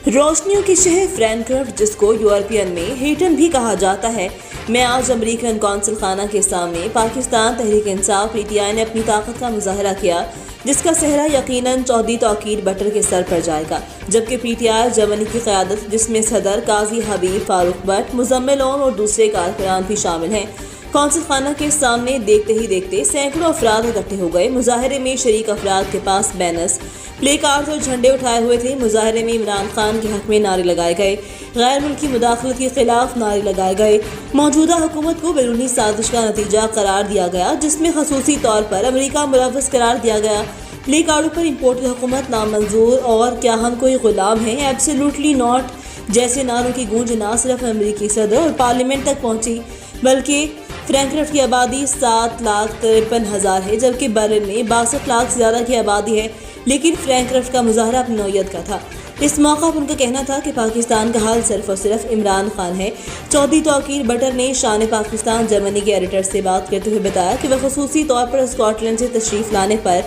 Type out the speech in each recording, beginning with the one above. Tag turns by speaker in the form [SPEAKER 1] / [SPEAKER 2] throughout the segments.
[SPEAKER 1] روشنیوں کے شہر فرینکفرٹ، جس کو یورپین میں ہیٹن بھی کہا جاتا ہے، میں آج امریکن قونصل خانہ کے سامنے Pakistan Tehreek Insaf P T I نے اپنی طاقت کا مظاہرہ کیا، جس کا صحرا یقیناً چودھری توقیر بٹر کے سر پر جائے گا، جبکہ پی ٹی آئی جرمنی کی قیادت، جس میں صدر قاضی حبیب فاروق بٹ، مزمل اون اور دوسرے کارکنان بھی شامل ہیں، قونصل خانہ کے سامنے دیکھتے ہی دیکھتے سینکڑوں افراد اکٹھے ہو گئے۔ مظاہرے میں شریک افراد کے پاس بینرز، پلے کارڈز اور جھنڈے اٹھائے ہوئے تھے۔ مظاہرے میں عمران خان کے حق میں نعرے لگائے گئے، غیر ملکی مداخلت کے خلاف نعرے لگائے گئے، موجودہ حکومت کو بیرونی سازش کا نتیجہ قرار دیا گیا، جس میں خصوصی طور پر امریکہ ملوث قرار دیا گیا۔ پلے کارڈوں پر امپورٹڈ حکومت نامنظور اور کیا ہم کوئی غلام ہیں، ایبسلیوٹلی ناٹ جیسے نعروں کی گونج نہ صرف امریکی صدر اور پارلیمنٹ تک پہنچی، بلکہ فرینکفرٹ کی آبادی 7,53,000 ہے، جبکہ برلن میں 62 لاکھ سے زیادہ کی آبادی ہے، لیکن فرینکفرٹ کا مظاہرہ اپنی نوعیت کا تھا۔ اس موقع پر ان کا کہنا تھا کہ پاکستان کا حل صرف اور صرف عمران خان ہے۔ چودھری توقیر بٹر نے شان پاکستان جرمنی کے ایڈیٹر سے بات کرتے ہوئے بتایا کہ وہ خصوصی طور پر اسکاٹ لینڈ سے تشریف لانے پر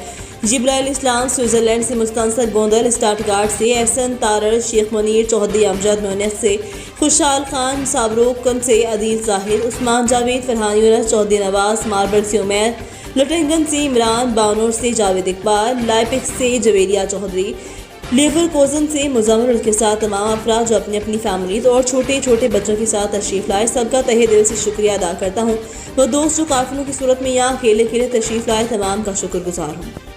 [SPEAKER 1] جبرائیل سوئٹزرلینڈ سے مستنصر گوندل، اسٹٹگارٹ سے احسن تارڑ، شیخ منیر، چودھری امجد، میونخ سے خوشحال خان، سابروکن سے عدیل ظاہر، عثمان جاوید، فرحان یونس، چودھری نواز، ماربل سے عمیر، لٹنگن سے عمران، باونور سے جاوید اقبال، لائپزگ سے جویریہ چودھری، لیورکوزن سے مزمل کے ساتھ تمام افراد جو اپنی اپنی فیملیز اور چھوٹے چھوٹے بچوں کے ساتھ تشریف لائے، سب کا تہہ دل سے شکریہ ادا کرتا ہوں۔ وہ دوست جو قافلوں کی صورت میں یہاں اکیلے تشریف لائے، تمام کا شکر گزار ہوں۔